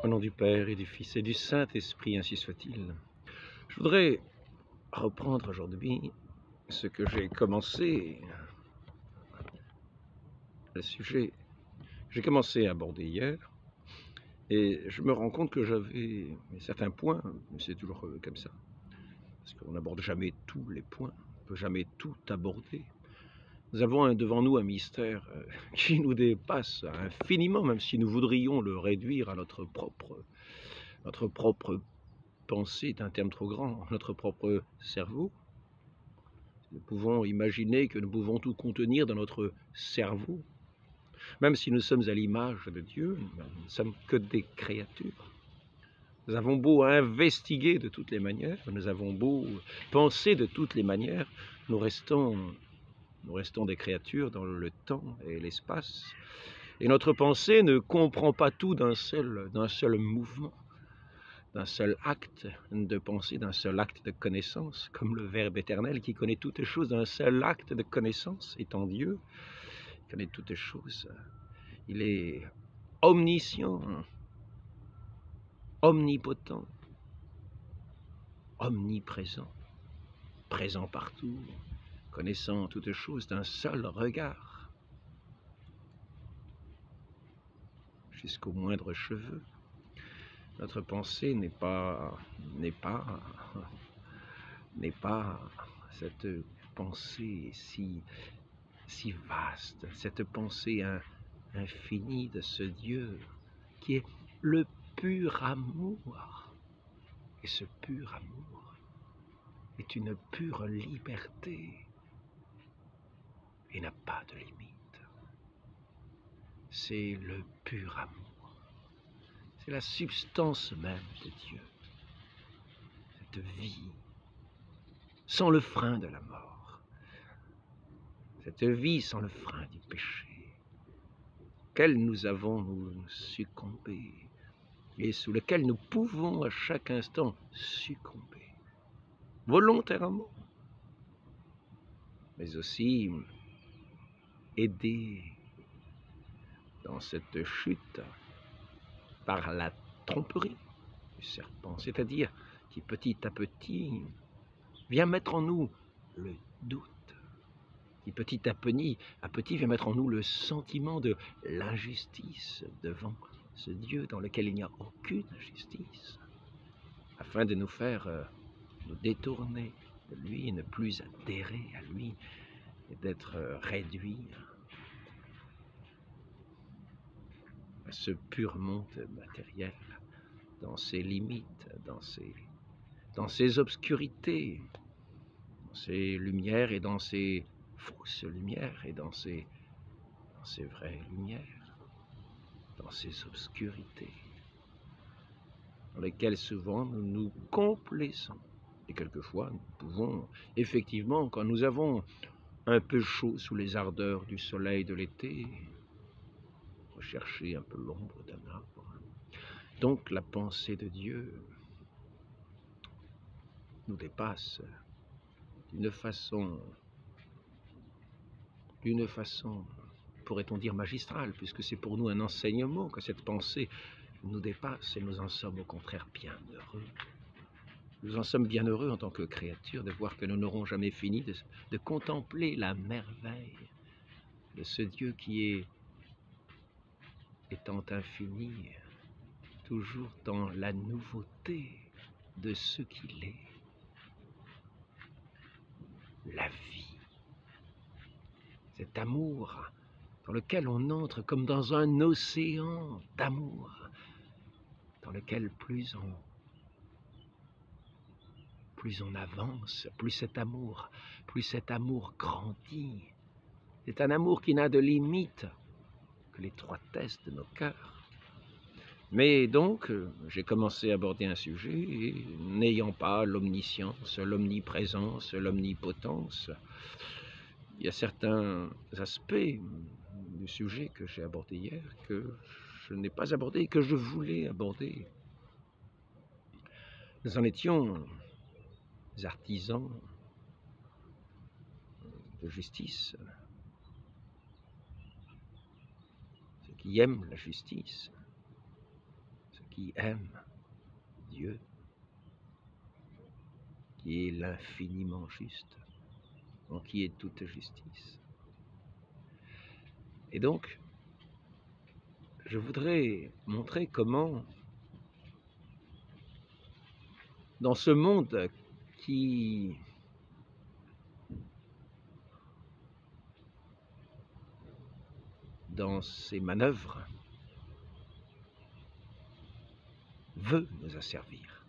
Au nom du Père et du Fils et du Saint-Esprit, ainsi soit-il. Je voudrais reprendre aujourd'hui ce que j'ai commencé, le sujet, j'ai commencé à aborder hier, et je me rends compte que j'avais certains points, mais c'est toujours comme ça, parce qu'on n'aborde jamais tous les points, on ne peut jamais tout aborder. Nous avons devant nous un mystère qui nous dépasse infiniment, même si nous voudrions le réduire à notre propre pensée est un terme trop grand, notre propre cerveau. Nous pouvons imaginer que nous pouvons tout contenir dans notre cerveau, même si nous sommes à l'image de Dieu, nous ne sommes que des créatures. Nous avons beau investiguer de toutes les manières, nous avons beau penser de toutes les manières, nous restons des créatures dans le temps et l'espace, et notre pensée ne comprend pas tout d'un seul mouvement, d'un seul acte de pensée, d'un seul acte de connaissance, comme le Verbe éternel qui connaît toutes choses d'un seul acte de connaissance, étant Dieu, il connaît toutes choses. Il est omniscient, omnipotent, omniprésent, présent partout, connaissant toutes choses d'un seul regard, jusqu'au moindre cheveu. Notre pensée n'est pas cette pensée si vaste, cette pensée infinie de ce Dieu qui est le pur amour. Et ce pur amour est une pure liberté et n'a pas de limite. C'est le pur amour. C'est la substance même de Dieu. Cette vie sans le frein de la mort. Cette vie sans le frein du péché. Auquel nous avons nous succombé et sous lequel nous pouvons à chaque instant succomber. Volontairement. Mais aussi aider dans cette chute par la tromperie du serpent, c'est-à-dire qui petit à petit vient mettre en nous le doute, qui petit à petit vient mettre en nous le sentiment de l'injustice devant ce Dieu dans lequel il n'y a aucune justice, afin de nous faire nous détourner de lui et ne plus adhérer à lui et d'être réduits à ce pur monde matériel, dans ses limites, dans ses obscurités, dans ses lumières et dans ses fausses lumières et dans ses vraies lumières, dans ses obscurités, dans lesquelles souvent nous nous complaisons. Et quelquefois, nous pouvons, effectivement, quand nous avons un peu chaud sous les ardeurs du soleil de l'été, rechercher un peu l'ombre d'un arbre. Donc la pensée de Dieu nous dépasse d'une façon, pourrait-on dire, magistrale, puisque c'est pour nous un enseignement que cette pensée nous dépasse et nous en sommes au contraire bien heureux. Nous en sommes bien heureux en tant que créatures de voir que nous n'aurons jamais fini de contempler la merveille de ce Dieu qui étant infini, toujours dans la nouveauté de ce qu'il est, la vie, cet amour dans lequel on entre comme dans un océan d'amour, dans lequel plus on avance, plus cet amour grandit. C'est un amour qui n'a de limite que l'étroitesse de nos cœurs. Mais donc, j'ai commencé à aborder un sujet, et n'ayant pas l'omniscience, l'omniprésence, l'omnipotence, il y a certains aspects du sujet que j'ai abordé hier que je n'ai pas abordé et que je voulais aborder. Nous en étions artisans de justice, ceux qui aiment la justice, ceux qui aime Dieu, qui est l'infiniment juste, en qui est toute justice. Et donc, je voudrais montrer comment, dans ce monde qui dans ses manœuvres, veut nous asservir.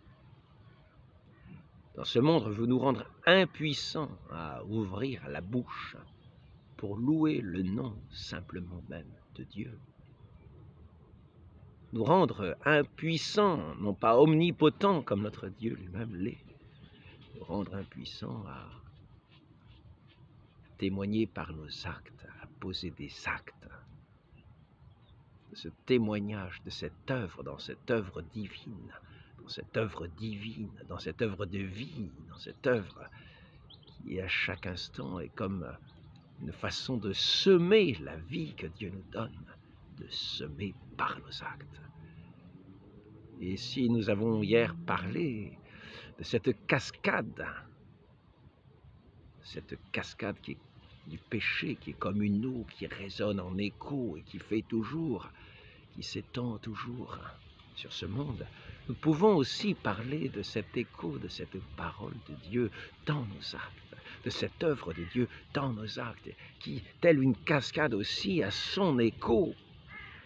Dans ce monde, veut nous rendre impuissants à ouvrir la bouche pour louer le nom simplement même de Dieu. Nous rendre impuissants, non pas omnipotents comme notre Dieu lui-même l'est, nous rendre impuissants à témoigner par nos actes, à poser des actes, de ce témoignage, de cette œuvre, dans cette œuvre divine, dans cette œuvre divine, dans cette œuvre de vie, dans cette œuvre qui à chaque instant est comme une façon de semer la vie que Dieu nous donne, de semer par nos actes. Et si nous avons hier parlé de cette cascade qui est du péché, qui est comme une eau qui résonne en écho et qui fait toujours, qui s'étend toujours sur ce monde, nous pouvons aussi parler de cet écho, de cette parole de Dieu dans nos actes, de cette œuvre de Dieu dans nos actes, qui, telle une cascade aussi, a son écho,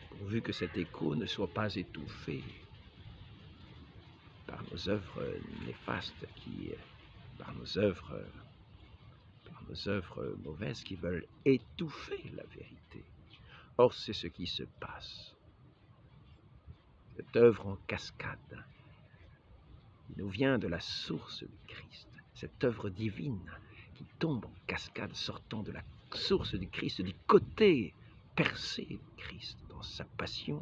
pourvu que cet écho ne soit pas étouffé par nos œuvres néfastes, par nos œuvres mauvaises qui veulent étouffer la vérité. Or, c'est ce qui se passe. Cette œuvre en cascade qui nous vient de la source du Christ, cette œuvre divine qui tombe en cascade sortant de la source du Christ, du côté percé du Christ, dans sa passion,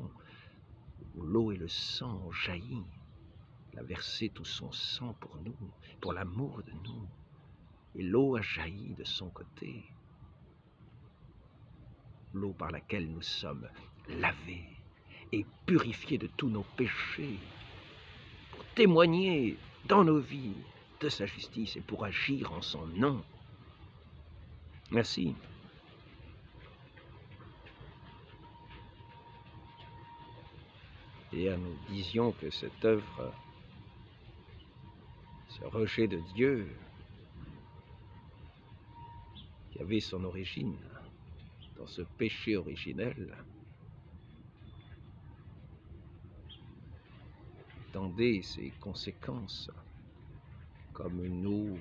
où l'eau et le sang ont jailli. Il a versé tout son sang pour nous, pour l'amour de nous, et l'eau a jailli de son côté, l'eau par laquelle nous sommes lavés et purifiés de tous nos péchés, pour témoigner dans nos vies de sa justice et pour agir en son nom. Merci. Et nous disions que cette œuvre, ce rejet de Dieu, qui avait son origine dans ce péché originel, tendait ses conséquences comme une eau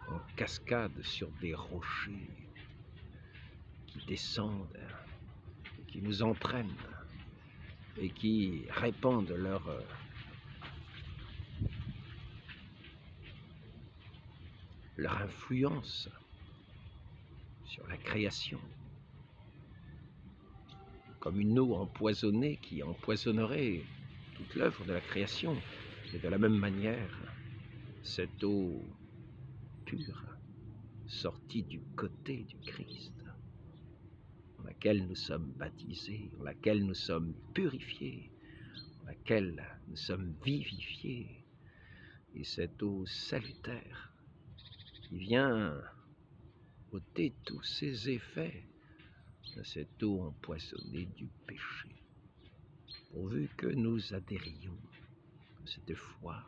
en cascade sur des rochers qui descendent, qui nous entraînent et qui répandent leur influence sur la création, comme une eau empoisonnée qui empoisonnerait toute l'œuvre de la création. Et de la même manière, cette eau pure, sortie du côté du Christ, dans laquelle nous sommes baptisés, dans laquelle nous sommes purifiés, dans laquelle nous sommes vivifiés, et cette eau salutaire qui vient ôter tous ces effets de cette eau empoisonnée du péché, pourvu que nous adhérions cette foi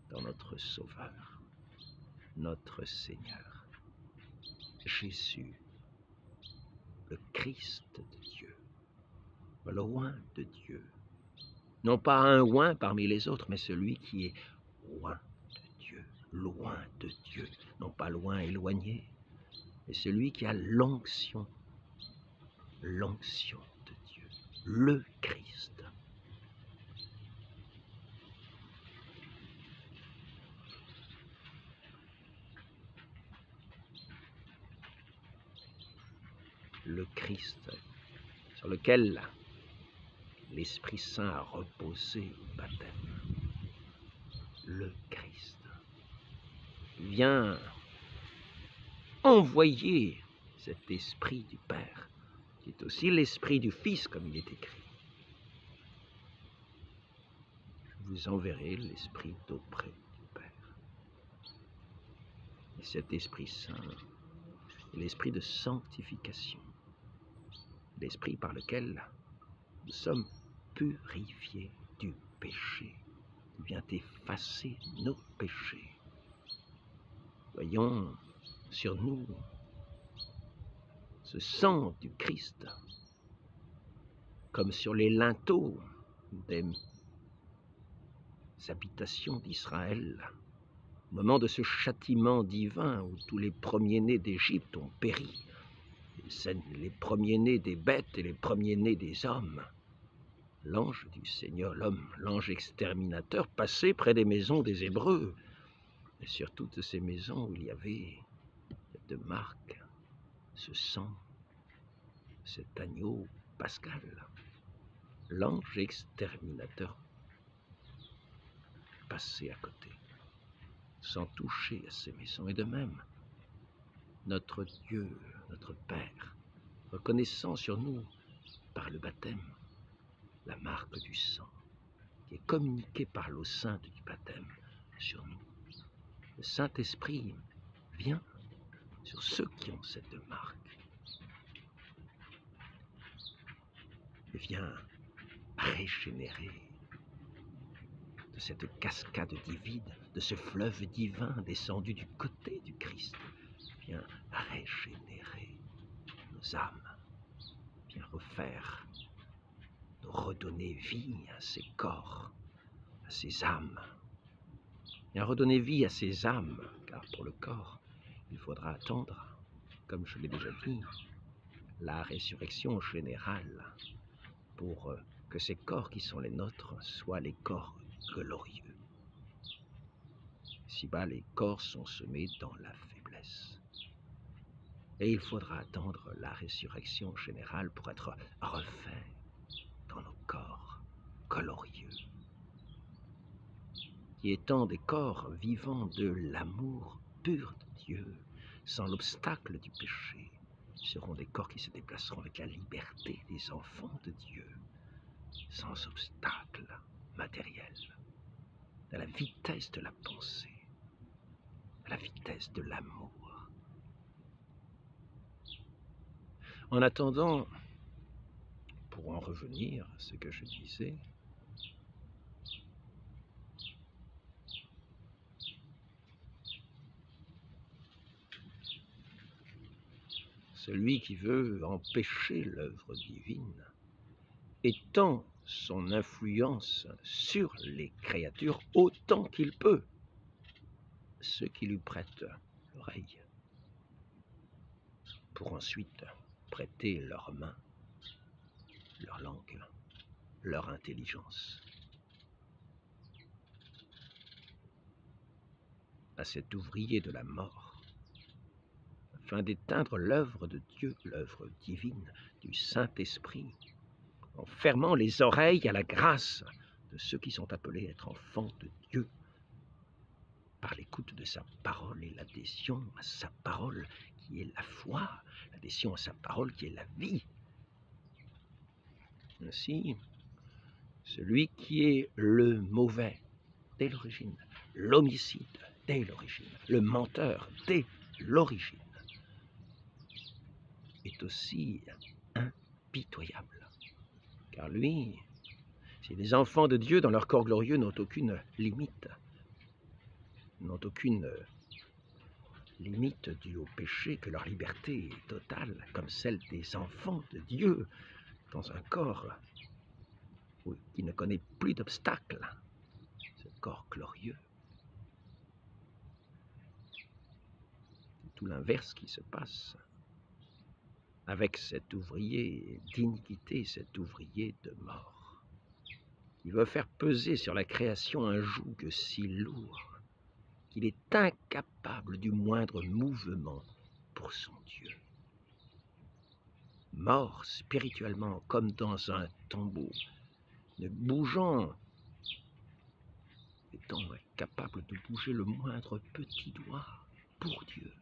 dans notre Sauveur, notre Seigneur, Jésus, le Christ de Dieu, le oint de Dieu, non pas un oint parmi les autres, mais celui qui est oint de Dieu, loin de Dieu, non pas loin, éloigné, mais celui qui a l'onction de Dieu, le Christ. Le Christ, sur lequel l'Esprit Saint a reposé au baptême. Le Christ vient envoyer cet Esprit du Père, qui est aussi l'Esprit du Fils, comme il est écrit. vous enverrez l'Esprit d'auprès du Père. Et cet Esprit Saint est l'Esprit de sanctification, l'Esprit par lequel nous sommes purifiés du péché, qui vient effacer nos péchés. Voyons sur nous ce sang du Christ, comme sur les linteaux des habitations d'Israël, au moment de ce châtiment divin où tous les premiers-nés d'Égypte ont péri, les premiers-nés des bêtes et les premiers-nés des hommes. L'ange du Seigneur, l'homme, l'ange exterminateur, passait près des maisons des Hébreux, et sur toutes ces maisons où il y avait cette marque, ce sang, cet agneau pascal. L'ange exterminateur passait à côté, sans toucher à ces maisons. Et de même, notre Dieu, notre Père, reconnaissant sur nous, par le baptême, la marque du sang, qui est communiquée par l'eau sainte du baptême sur nous. Le Saint-Esprit vient sur ceux qui ont cette marque et vient régénérer de cette cascade divine, de ce fleuve divin descendu du côté du Christ, vient régénérer nos âmes, vient refaire, nous redonner vie à ces corps, à ces âmes, vient redonner vie à ces âmes, car pour le corps, il faudra attendre, comme je l'ai déjà dit, la résurrection générale pour que ces corps qui sont les nôtres soient les corps glorieux. Ici-bas, les corps sont semés dans la faiblesse. Et il faudra attendre la résurrection générale pour être refaits dans nos corps glorieux, qui étant des corps vivants de l'amour pur de Dieu, sans l'obstacle du péché, seront des corps qui se déplaceront avec la liberté des enfants de Dieu, sans obstacle matériel, à la vitesse de la pensée, à la vitesse de l'amour. En attendant, pour en revenir à ce que je disais, celui qui veut empêcher l'œuvre divine étend son influence sur les créatures autant qu'il peut, ceux qui lui prêtent l'oreille, pour ensuite prêter leurs mains, leur langue, leur intelligence à cet ouvrier de la mort, afin d'éteindre l'œuvre de Dieu, l'œuvre divine du Saint-Esprit, en fermant les oreilles à la grâce de ceux qui sont appelés à être enfants de Dieu, par l'écoute de sa parole et l'adhésion à sa parole qui est la foi, l'adhésion à sa parole qui est la vie. Ainsi, celui qui est le mauvais dès l'origine, l'homicide dès l'origine, le menteur dès l'origine, est aussi impitoyable. Car lui, si les enfants de Dieu dans leur corps glorieux n'ont aucune limite, n'ont aucune limite due au péché, que leur liberté est totale, comme celle des enfants de Dieu, dans un corps qui ne connaît plus d'obstacles, ce corps glorieux. C'est tout l'inverse qui se passe avec cet ouvrier d'iniquité, cet ouvrier de mort. Il veut faire peser sur la création un joug si lourd qu'il est incapable du moindre mouvement pour son Dieu. Mort spirituellement comme dans un tombeau, ne bougeant, étant incapable de bouger le moindre petit doigt pour Dieu.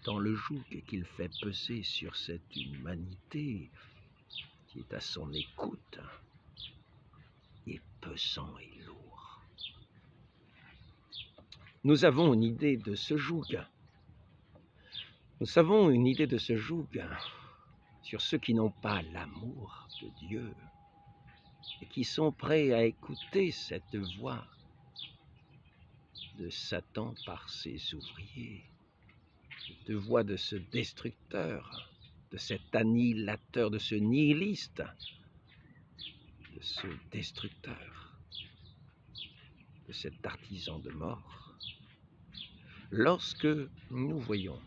Dans le joug qu'il fait peser sur cette humanité qui est à son écoute, et pesant et lourd. Nous avons une idée de ce joug. Nous avons une idée de ce joug sur ceux qui n'ont pas l'amour de Dieu et qui sont prêts à écouter cette voix de Satan par ses ouvriers, cette voix de ce destructeur, de cet annihilateur, de ce nihiliste, de ce destructeur, de cet artisan de mort. Lorsque nous voyons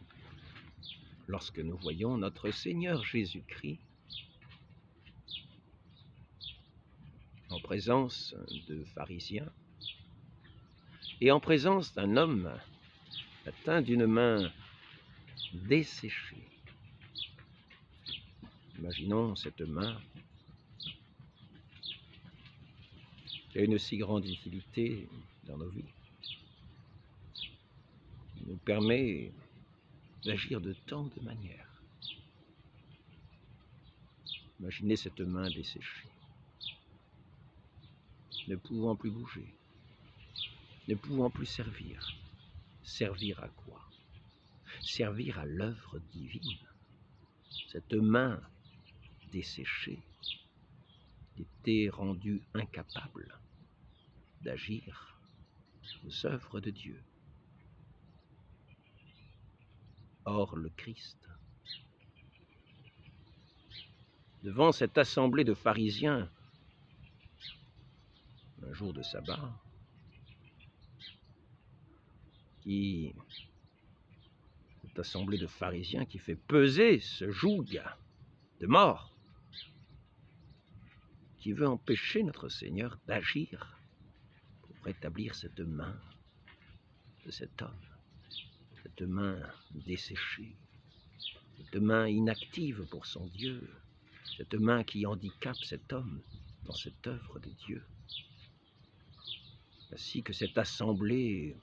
notre Seigneur Jésus-Christ en présence de pharisiens et en présence d'un homme atteint d'une main desséchée. Imaginons cette main qui a une si grande utilité dans nos vies. Il nous permet d'agir de tant de manières. Imaginez cette main desséchée, ne pouvant plus bouger, ne pouvant plus servir. Servir à quoi? Servir à l'œuvre divine. Cette main desséchée était rendue incapable d'agir aux œuvres de Dieu. Or, le Christ, devant cette assemblée de pharisiens, un jour de sabbat, cette assemblée de pharisiens qui fait peser ce joug de mort, qui veut empêcher notre Seigneur d'agir pour rétablir cette main de cet homme, cette main desséchée, cette main inactive pour son Dieu, cette main qui handicape cet homme dans cette œuvre de Dieu. Ainsi que cette assemblée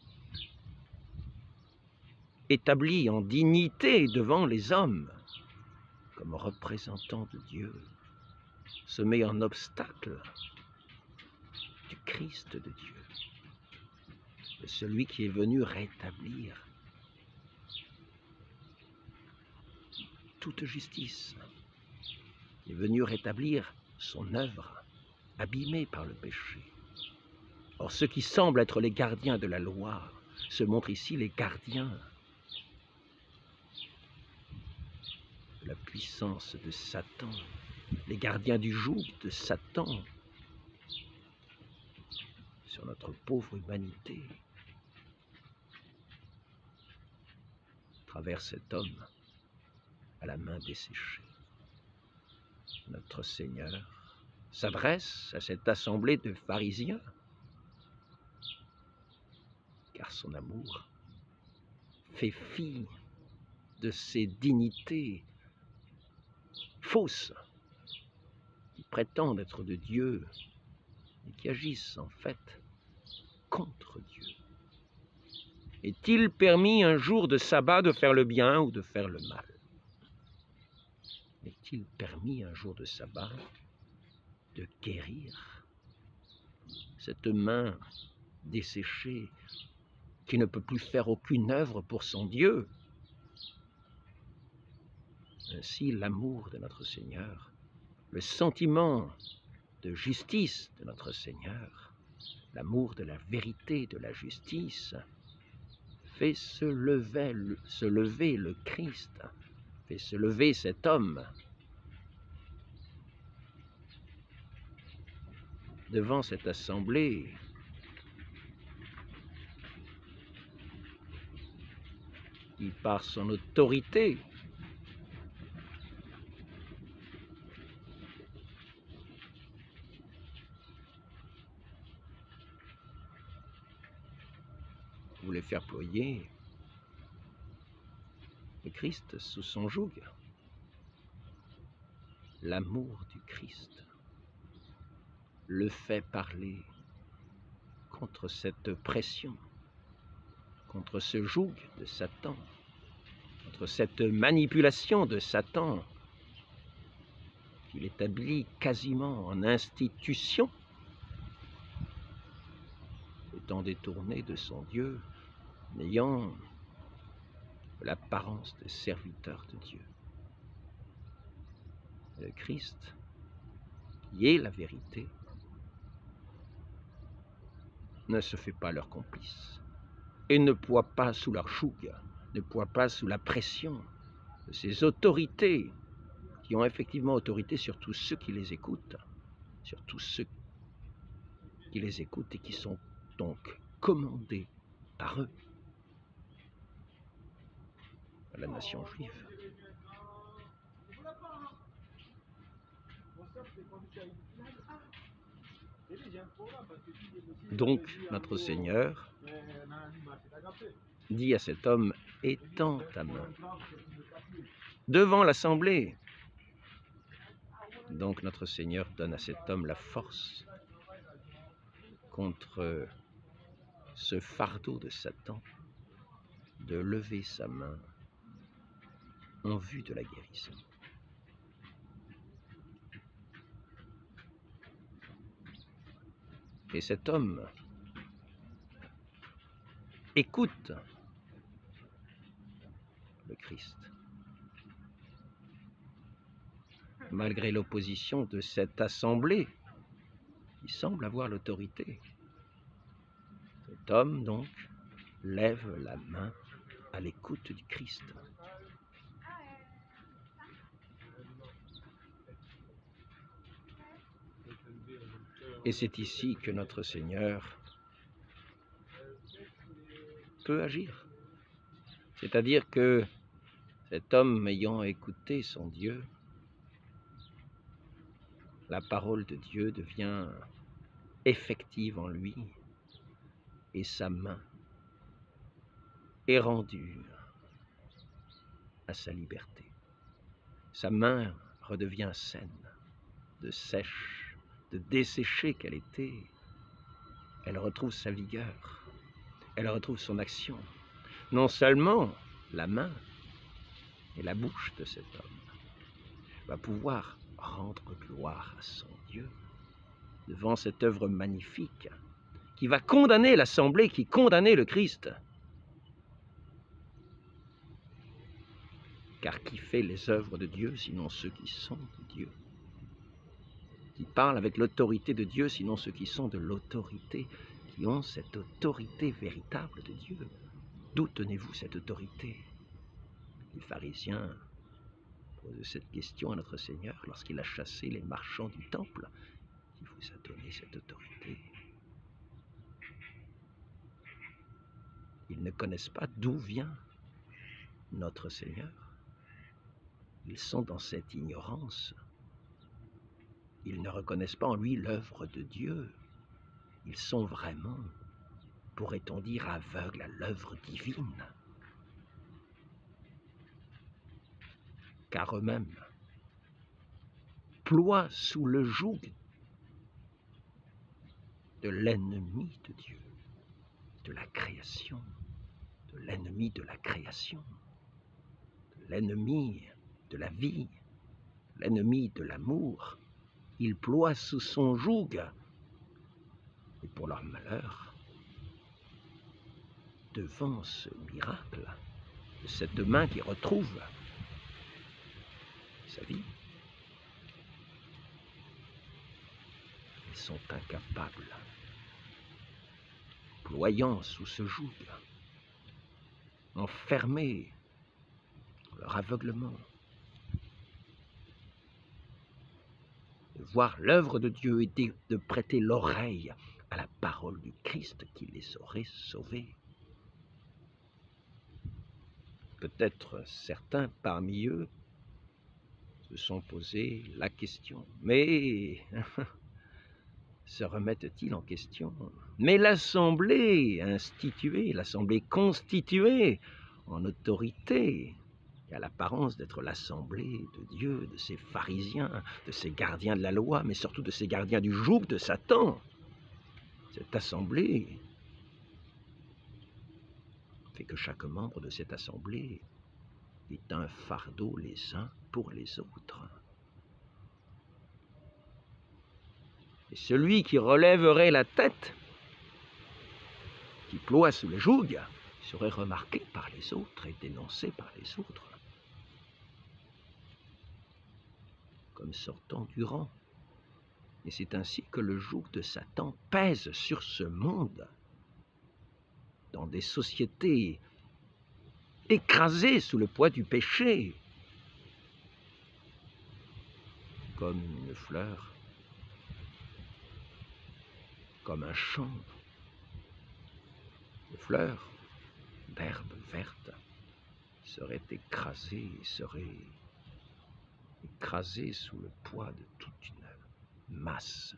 établie en dignité devant les hommes, comme représentant de Dieu, se met en obstacle du Christ de Dieu, de celui qui est venu rétablir toute justice, qui est venu rétablir son œuvre abîmée par le péché. Or, ceux qui semblent être les gardiens de la loi se montrent ici les gardiens de la puissance de Satan, les gardiens du joug de Satan sur notre pauvre humanité, à travers cet homme à la main desséchée. Notre Seigneur s'adresse à cette assemblée de pharisiens, car son amour fait fi de ces dignités fausses qui prétendent être de Dieu et qui agissent en fait contre Dieu. Est-il permis un jour de sabbat de faire le bien ou de faire le mal? Est-il permis un jour de sabbat de guérir cette main desséchée qui ne peut plus faire aucune œuvre pour son Dieu? Ainsi, l'amour de notre Seigneur, le sentiment de justice de notre Seigneur, l'amour de la vérité, de la justice, fait se lever le Christ, fait se lever cet homme devant cette assemblée qui, par son autorité, voulait faire ployer le Christ sous son joug. L'amour du Christ le fait parler contre cette pression, contre ce joug de Satan, contre cette manipulation de Satan qu'il établit quasiment en institution s'étant détourné de son Dieu, n'ayant l'apparence de serviteur de Dieu. Le Christ, qui est la vérité, ne se fait pas leur complice et ne ploie pas sous leur joug, ne ploie pas sous la pression de ces autorités qui ont effectivement autorité sur tous ceux qui les écoutent, sur tous ceux qui les écoutent et qui sont donc commandés par eux à la nation juive. Donc notre Seigneur dit à cet homme, étends ta main devant l'assemblée. Donc notre Seigneur donne à cet homme la force contre ce fardeau de Satan de lever sa main en vue de la guérison. Et cet homme écoute le Christ, malgré l'opposition de cette assemblée qui semble avoir l'autorité. Cet homme, donc, lève la main à l'écoute du Christ. Et c'est ici que notre Seigneur peut agir. C'est-à-dire que cet homme ayant écouté son Dieu, la parole de Dieu devient effective en lui et sa main est rendue à sa liberté. Sa main redevient saine, de sèche, de desséchée qu'elle était. Elle retrouve sa vigueur, elle retrouve son action. Non seulement la main et la bouche de cet homme va pouvoir rendre gloire à son Dieu devant cette œuvre magnifique qui va condamner l'assemblée, qui condamnait le Christ. Car qui fait les œuvres de Dieu, sinon ceux qui sont de Dieu? Qui parle avec l'autorité de Dieu, sinon ceux qui sont de l'autorité, qui ont cette autorité véritable de Dieu? D'où tenez-vous cette autorité? Les pharisiens posent cette question à notre Seigneur lorsqu'il a chassé les marchands du temple. Qui vous a donné cette autorité? Ils ne connaissent pas d'où vient notre Seigneur. Ils sont dans cette ignorance. Ils ne reconnaissent pas en lui l'œuvre de Dieu. Ils sont vraiment, pourrait-on dire, aveugles à l'œuvre divine. Car eux-mêmes ploient sous le joug de l'ennemi de Dieu, de la création, de l'ennemi de la création, de l'ennemi de la vie, l'ennemi de l'amour. Ils ploient sous son joug. Et pour leur malheur, devant ce miracle de cette main qui retrouve sa vie, ils sont incapables, ployant sous ce joug, enfermés dans leur aveuglement, de voir l'œuvre de Dieu et de prêter l'oreille à la parole du Christ qui les aurait sauvés. Peut-être certains parmi eux se sont posé la question, mais se remettent-ils en question? Mais l'assemblée instituée, l'assemblée constituée en autorité, qui a l'apparence d'être l'assemblée de Dieu, de ces pharisiens, de ces gardiens de la loi, mais surtout de ces gardiens du joug de Satan, cette assemblée fait que chaque membre de cette assemblée est un fardeau les uns pour les autres. Et celui qui relèverait la tête ploie sous le joug serait remarqué par les autres et dénoncé par les autres comme sortant du rang. Et c'est ainsi que le joug de Satan pèse sur ce monde, dans des sociétés écrasées sous le poids du péché, comme une fleur, comme un champ de fleurs, d'herbes vertes, serait écrasé sous le poids de toute une masse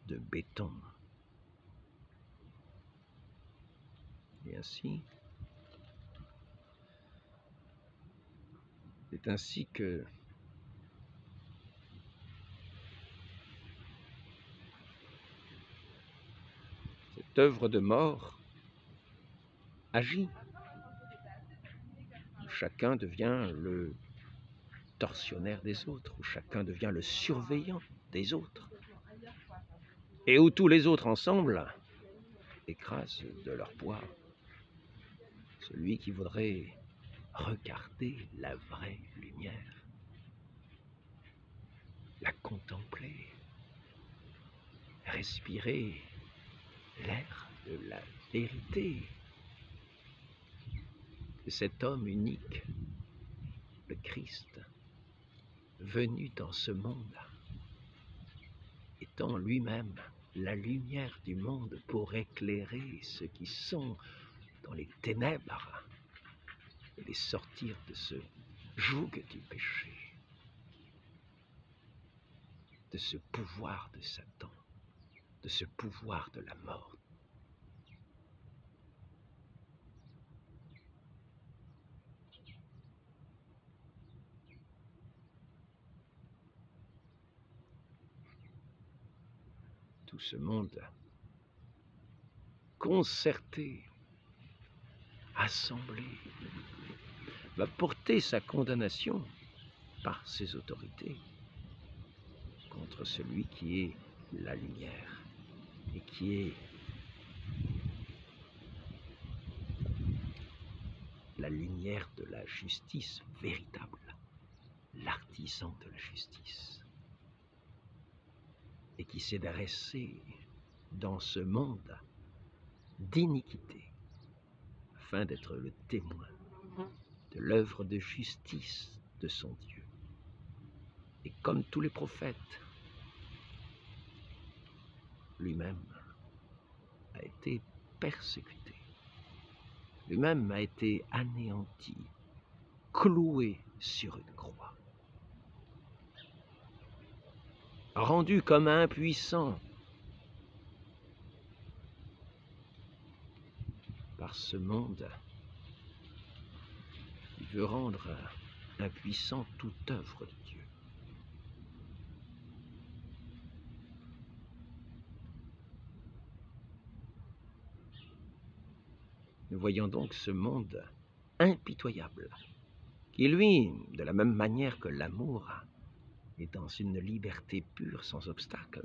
de béton. Et ainsi, c'est ainsi que cette œuvre de mort agit. Chacun devient le tortionnaire des autres, où chacun devient le surveillant des autres, et où tous les autres ensemble écrasent de leur poids celui qui voudrait regarder la vraie lumière, la contempler, respirer l'air de la vérité de cet homme unique, le Christ, venu dans ce monde, étant lui-même la lumière du monde pour éclairer ceux qui sont dans les ténèbres et les sortir de ce joug du péché, de ce pouvoir de Satan, de ce pouvoir de la mort. Tout ce monde concerté, assemblé, va porter sa condamnation par ses autorités contre celui qui est la lumière et qui est la lumière de la justice véritable, l'artisan de la justice, et qui s'est dressé dans ce monde d'iniquité afin d'être le témoin de l'œuvre de justice de son Dieu. Et comme tous les prophètes, lui-même a été persécuté, lui-même a été anéanti, cloué sur une croix, rendu comme impuissant par ce monde qui veut rendre impuissant toute œuvre de Dieu. Nous voyons donc ce monde impitoyable, qui lui, de la même manière que l'amour, est dans une liberté pure sans obstacle.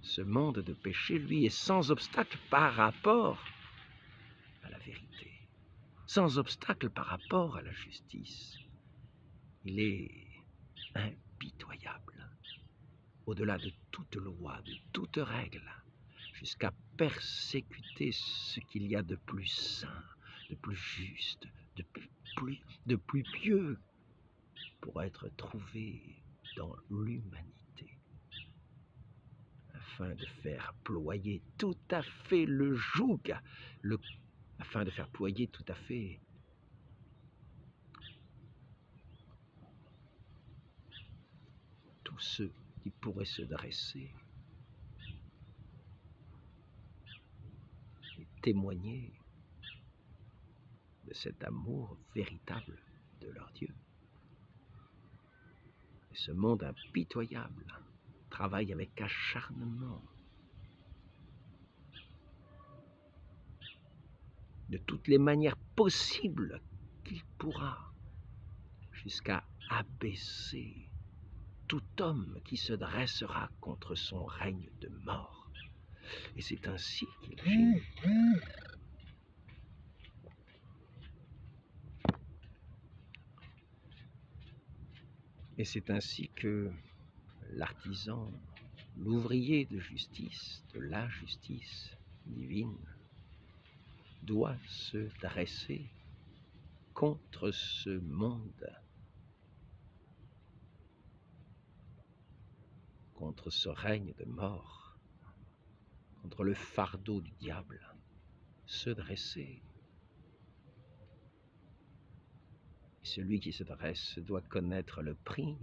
Ce monde de péché, lui, est sans obstacle par rapport à la vérité, sans obstacle par rapport à la justice. Il est impitoyable, au-delà de toute loi, de toute règle, jusqu'à persécuter ce qu'il y a de plus saint, de plus juste, de plus pieux, pour être trouvé dans l'humanité, afin de faire ployer tout à fait le joug, afin de faire ployer tout à fait tous ceux qui pourraient se dresser et témoigner de cet amour véritable de leur Dieu. Et ce monde impitoyable travaille avec acharnement de toutes les manières possibles qu'il pourra, jusqu'à abaisser tout homme qui se dressera contre son règne de mort, Et c'est ainsi qu'il agit. Et c'est ainsi que l'artisan, l'ouvrier de justice, de la justice divine, doit se dresser contre ce monde, contre ce règne de mort, contre le fardeau du diable, se dresser. Et celui qui se dresse doit connaître le prix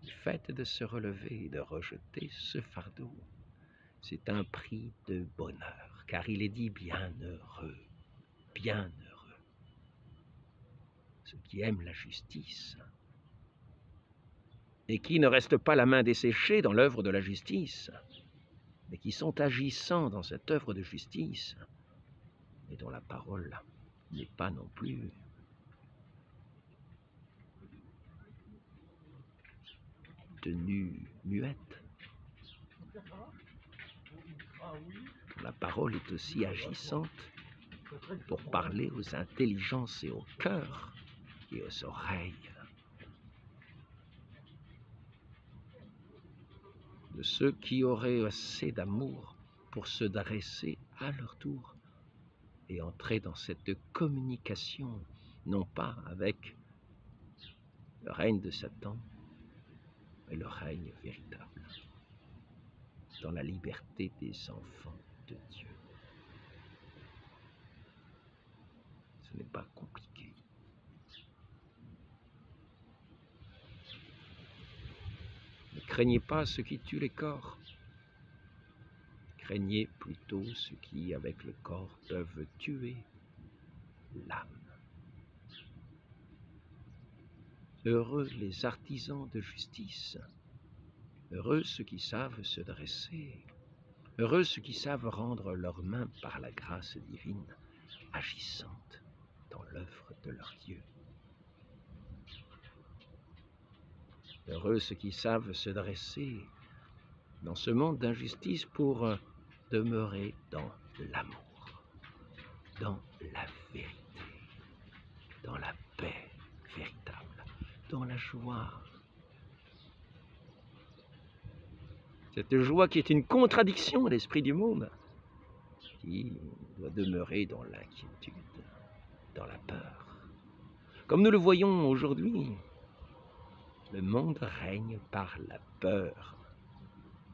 du fait de se relever et de rejeter ce fardeau. C'est un prix de bonheur, car il est dit bienheureux, ceux qui aiment la justice et qui ne restent pas la main desséchée dans l'œuvre de la justice, mais qui sont agissants dans cette œuvre de justice et dont la parole n'est pas non plus tenue muette. La parole est aussi agissante pour parler aux intelligences et aux cœurs et aux oreilles de ceux qui auraient assez d'amour pour se dresser à leur tour et entrer dans cette communication, non pas avec le règne de Satan, mais le règne véritable, dans la liberté des enfants de Dieu. Ce n'est pas compliqué. Ne craignez pas ce qui tue les corps. Craignez plutôt ceux qui, avec le corps, peuvent tuer l'âme. Heureux les artisans de justice, heureux ceux qui savent se dresser, heureux ceux qui savent rendre leurs mains par la grâce divine agissante dans l'œuvre de leur Dieu. Heureux ceux qui savent se dresser dans ce monde d'injustice pour demeurer dans l'amour, dans la vérité, dans la paix véritable, dans la joie. Cette joie qui est une contradiction à l'esprit du monde, qui doit demeurer dans l'inquiétude, dans la peur. Comme nous le voyons aujourd'hui, le monde règne par la peur.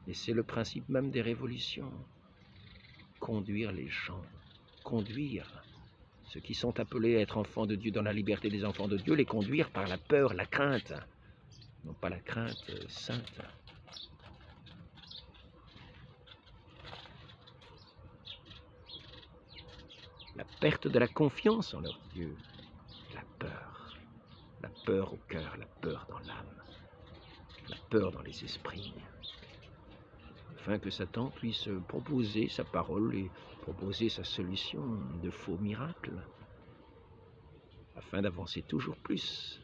Et c'est le principe même des révolutions. Conduire les gens, conduire ceux qui sont appelés à être enfants de Dieu dans la liberté des enfants de Dieu, les conduire par la peur, la crainte, non pas la crainte sainte. La perte de la confiance en leur Dieu, la peur au cœur, la peur dans l'âme, la peur dans les esprits, afin que Satan puisse proposer sa parole et proposer sa solution de faux miracles, afin d'avancer toujours plus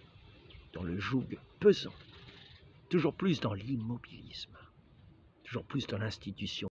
dans le joug pesant, toujours plus dans l'immobilisme, toujours plus dans l'institution